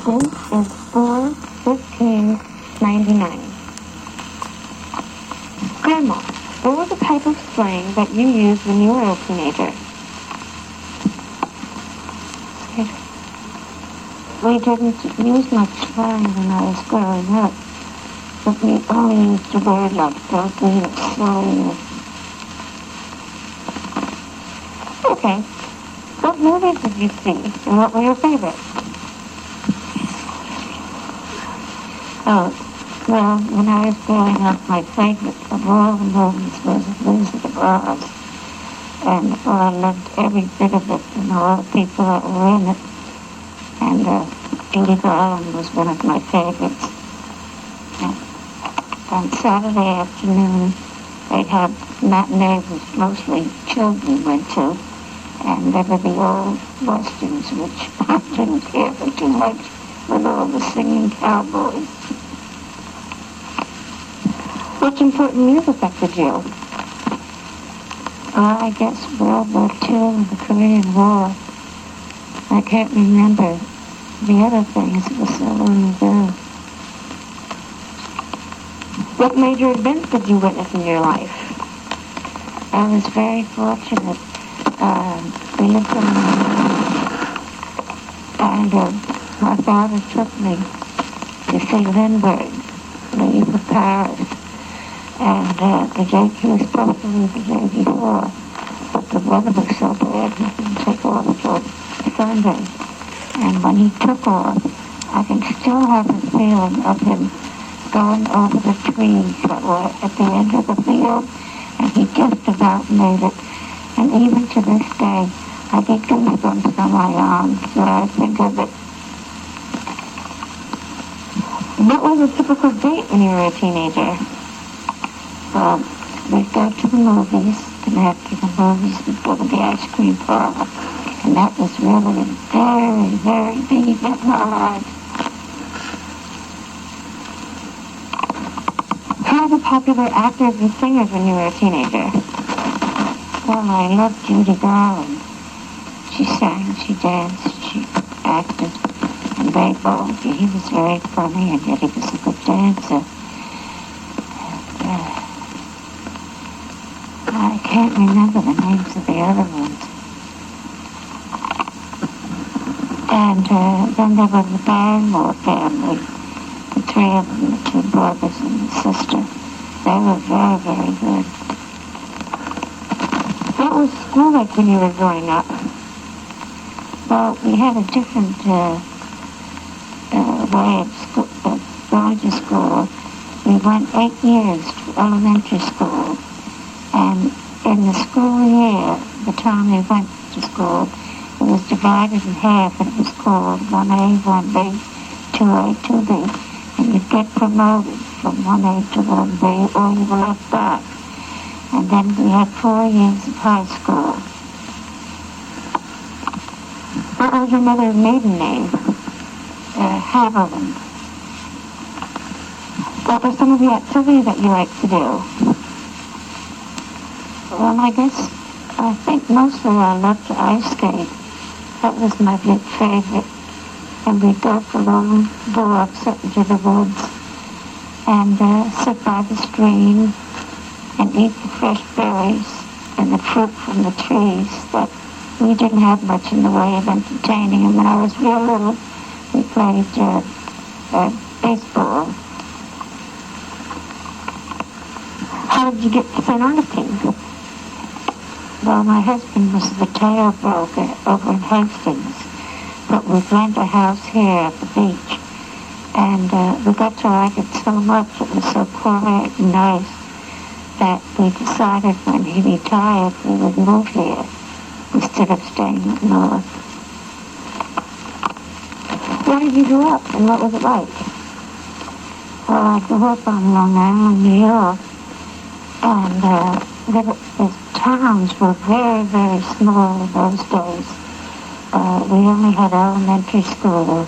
This is $4.15.99. Grandma, what was the type of slang that you used when you were a teenager? We didn't use much slang when I was growing up, but we only used the word like dopey or silly. Okay. What movies did you see, and what were your favorites? Oh, well, when I was growing up, my favorite of all the movies was Wizard of Oz. And I loved every bit of it and all the people that were in it. And Judy Garland was one of my favorites. And on Saturday afternoon, they had matinees which mostly children went to. And there were the old westerns, which I didn't care for too much, with all the singing cowboys. Which important news affected you? Well, I guess World War II and the Korean War. I can't remember the other things. It was so long ago. What major events did you witness in your life? I was very fortunate. We lived in and my father took me to see Lindbergh, the Eve of Paris. And the day he was supposed to leave the day before, but the weather was so bad he didn't take off until Sunday. And when he took off, I can still have the feeling of him going over the trees that were at the end of the field, and he just about made it. And even to this day, I get goosebumps on my arms when I think of it. What was a typical date when you were a teenager? Well, we'd go to the movies, and after the movies, we'd go to the ice cream parlor. And that was really a very, very big event in our lives. Who were the popular actors and singers when you were a teenager? Well, I loved Judy Garland. She sang, she danced, she acted, and Ray Bolger. He was very funny, and yet he was a good dancer. I can't remember the names of the other ones. And then there was the Barrymore family, the three of them, the two brothers and the sister. They were very, very good. What was school like when you were growing up? Well, we had a different way of going to school. We went 8 years to elementary school. And in the school year, the time we went to school, it was divided in half, and it was called 1A, 1B, 2A, 2B. And you'd get promoted from 1A to 1B, or you were left back. And then we had 4 years of high school. What was your mother's maiden name? Haviland. What were some of the activities that you liked to do? Well, I think mostly I loved to ice skate. That was my big favorite. And we'd go for long walks up into the woods and sit by the stream and eat the fresh berries and the fruit from the trees. But we didn't have much in the way of entertaining. And when I was real little, we played baseball. How did you get to St. Augustine? Well, my husband was the tail broker over in Hastings, but we rent a house here at the beach, and we got to like it so much, it was so quiet and nice, that we decided when he retired we would move here instead of staying up north. Where did you grow up, and what was it like? Well, I grew up on Long Island, New York, and the towns were very, very small in those days. We only had elementary school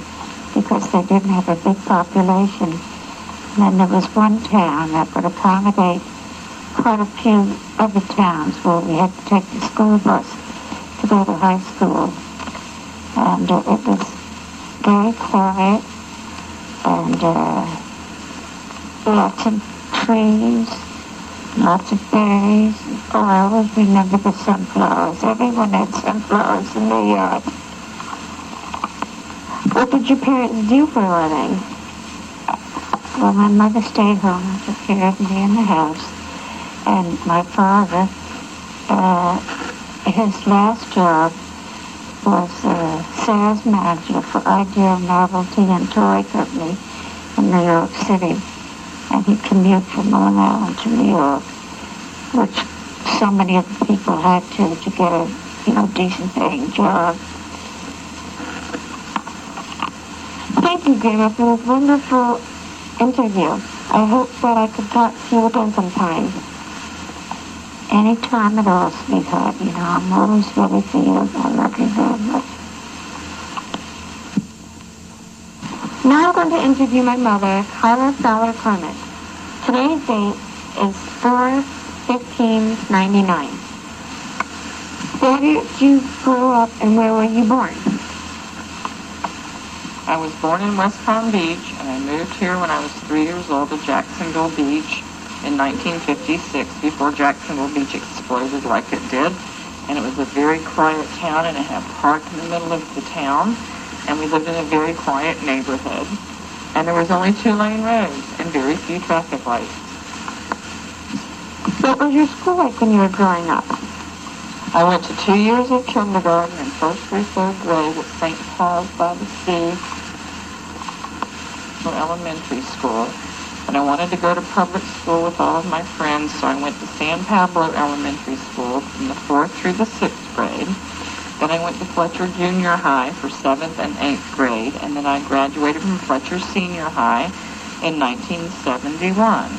because they didn't have a big population. And then there was one town that would accommodate quite a few other towns where we had to take the school bus to go to high school. And it was very quiet, and lots of trees, lots of berries. Oh, I always remember the sunflowers. Everyone had sunflowers in their yard. What did your parents do for a living? Well, my mother stayed home and took care of me in the house. And my father, his last job was sales manager for Ideal Novelty and Toy Company in New York City. And he'd commute from Long Island to New York, which so many of the people had to get a, decent paying job. Thank you, Grandma, for this wonderful interview. I hope that I could talk to you again sometime. Anytime at all, sweetheart. I'm always ready for you. I love you very much. Now I'm going to interview my mother, Carla Fowler Clement. Today's date is 4/15/99. Where did you grow up and where were you born? I was born in West Palm Beach, and I moved here when I was 3 years old to Jacksonville Beach in 1956, before Jacksonville Beach exploded like it did. And it was a very quiet town, and it had a park in the middle of the town, and we lived in a very quiet neighborhood. And there was only 2-lane roads and very few traffic lights. What was your school like when you were growing up? I went to 2 years of kindergarten and first through third grade at St. Paul's by the Sea for elementary school. And I wanted to go to public school with all of my friends, so I went to San Pablo Elementary School from the 4th through the 6th grade. Then I went to Fletcher Junior High for 7th and 8th grade, and then I graduated from Fletcher Senior High in 1971.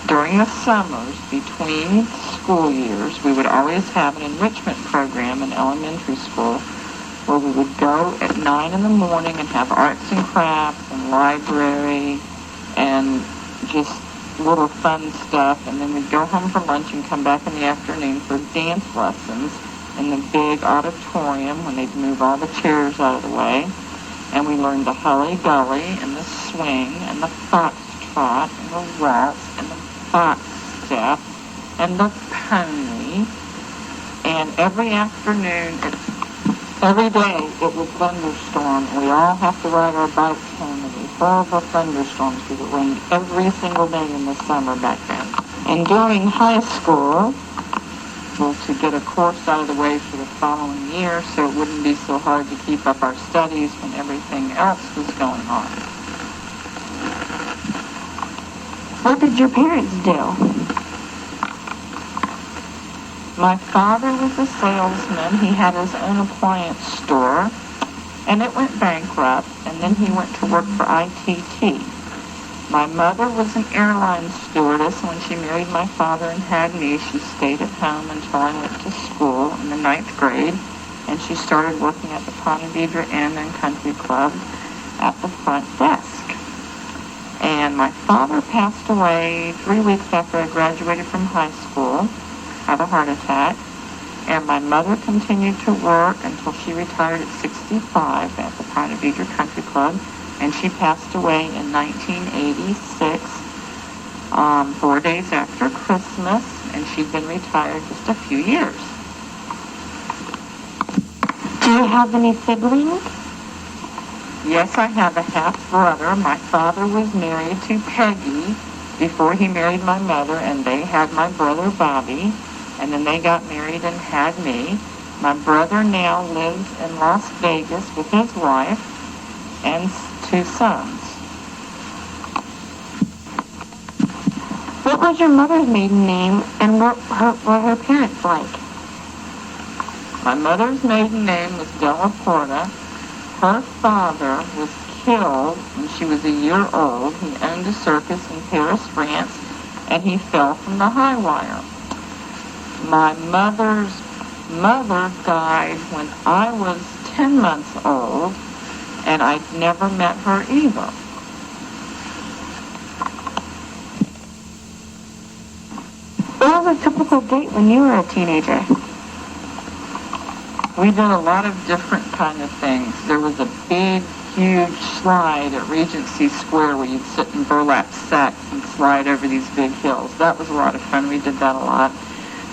During the summers between school years, we would always have an enrichment program in elementary school where we would go at 9 in the morning and have arts and crafts and library and just little fun stuff. And then we'd go home for lunch and come back in the afternoon for dance lessons in the big auditorium when they'd move all the chairs out of the way. And we learned the Hully-Gully and the swing and the foxtrot and the waltz and the fox step and the pony. And every afternoon, every day it would thunderstorm. We all have to ride our bikes home in these horrible thunderstorms because it rained every single day in the summer back then. And during high school, well, to get a course out of the way for the following year so it wouldn't be so hard to keep up our studies when everything else was going on. What did your parents do? My father was a salesman. He had his own appliance store, and it went bankrupt, and then he went to work for ITT. My mother was an airline stewardess. When she married my father and had me, she stayed at home until I went to school in the 9th grade, and she started working at the Ponte Vedra Inn and Country Club at the front desk. And my father passed away 3 weeks after I graduated from high school, had a heart attack, and my mother continued to work until she retired at 65 at the Ponte Vedra Country Club, and she passed away in 1986, 4 days after Christmas, and she'd been retired just a few years. Do you have any siblings? Yes, I have a half-brother. My father was married to Peggy before he married my mother, and they had my brother Bobby, and then they got married and had me. My brother now lives in Las Vegas with his wife and 2 sons. What was your mother's maiden name, and what were her parents like? My mother's maiden name was Della Porta. Her father was killed when she was a year old. He owned a circus in Paris, France, and he fell from the high wire. My mother's mother died when I was 10 months old, and I'd never met her either. What was a typical date when you were a teenager? We did a lot of different kind of things. There was a big, huge slide at Regency Square where you'd sit in burlap sacks and slide over these big hills. That was a lot of fun. We did that a lot.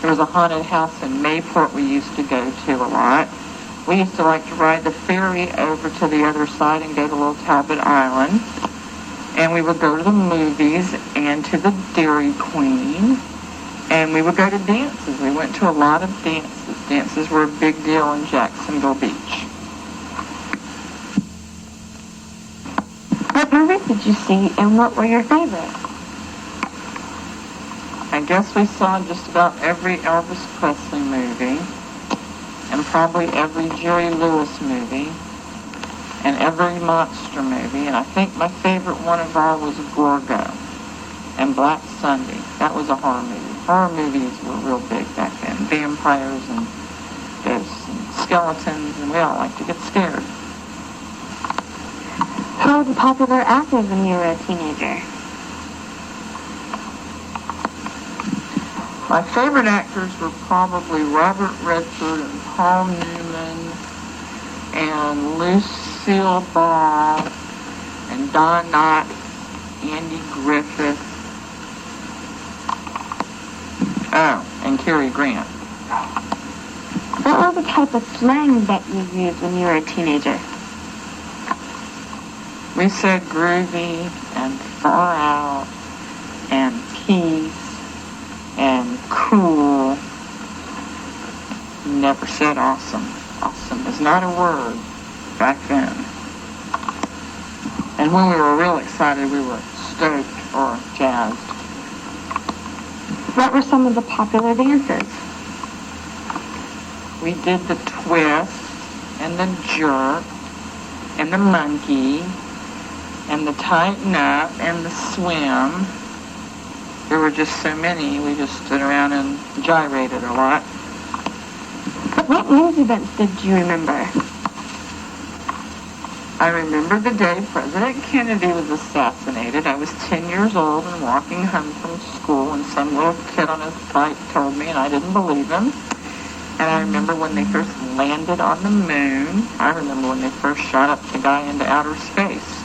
There was a haunted house in Mayport we used to go to a lot. We used to like to ride the ferry over to the other side and go to Little Talbot Island. And we would go to the movies and to the Dairy Queen. And we would go to dances. We went to a lot of dances. Dances were a big deal in Jacksonville Beach. What movies did you see, and what were your favorites? I guess we saw just about every Elvis Presley movie, and probably every Jerry Lewis movie, and every monster movie. And I think my favorite one of all was Gorgo and Black Sunday. That was a horror movie. Horror movies were real big back then. Vampires and ghosts and skeletons, and we all liked to get scared. Who were the popular actors when you were a teenager? My favorite actors were probably Robert Redford and Paul Newman and Lucille Ball and Don Knotts, Andy Griffith, and Cary Grant. What was the type of slang that you used when you were a teenager? We said groovy and far out and peace and cool. Never said awesome. Awesome is not a word back then. And when we were real excited, we were stoked or jazzed. What were some of the popular dances? We did the twist and the jerk and the monkey and the tighten up and the swim. There were just so many, we just stood around and gyrated a lot. What news events did you remember? I remember the day President Kennedy was assassinated. I was 10 years old and walking home from school, and some little kid on his bike told me, and I didn't believe him. And I remember when they first landed on the moon. I remember when they first shot up the guy into outer space.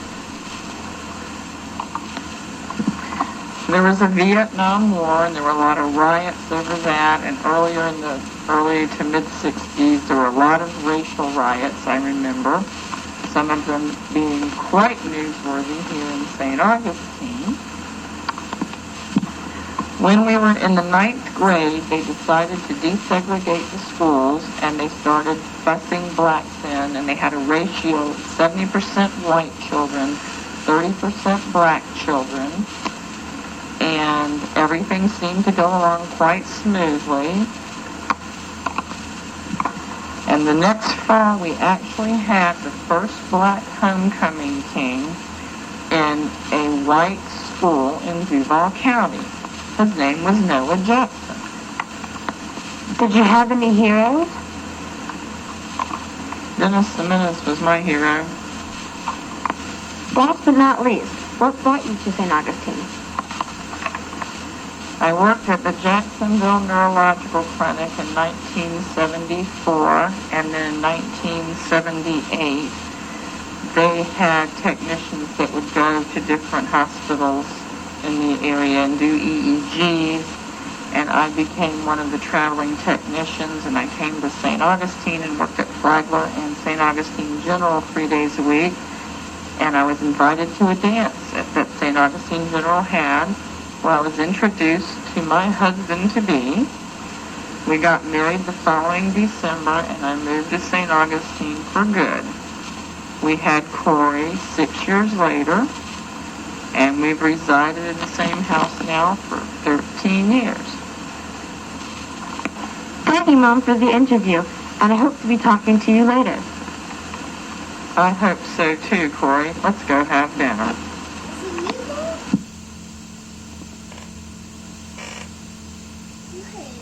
There was a Vietnam War, and there were a lot of riots over that, and earlier in the early to mid-60s, there were a lot of racial riots, I remember. Some of them being quite newsworthy here in St. Augustine. When we were in the 9th grade, they decided to desegregate the schools, and they started busing blacks in, and they had a ratio of 70% white children, 30% black children, and everything seemed to go along quite smoothly. And the next fall, we actually had the first black homecoming king in a white school in Duval County. His name was Noah Jackson. Did you have any heroes? Dennis the Menace was my hero. Last but not least, what brought you to St. Augustine? I worked at the Jacksonville Neurological Clinic in 1974, and then in 1978, they had technicians that would go to different hospitals in the area and do EEGs, and I became one of the traveling technicians, and I came to St. Augustine and worked at Flagler and St. Augustine General 3 days a week, and I was invited to a dance that St. Augustine General had, where I was introduced to my husband-to-be. We got married the following December, and I moved to St. Augustine for good. We had Corey 6 years later, and we've resided in the same house now for 13 years. Thank you, Mom, for the interview, and I hope to be talking to you later. I hope so too, Corey. Let's go have dinner.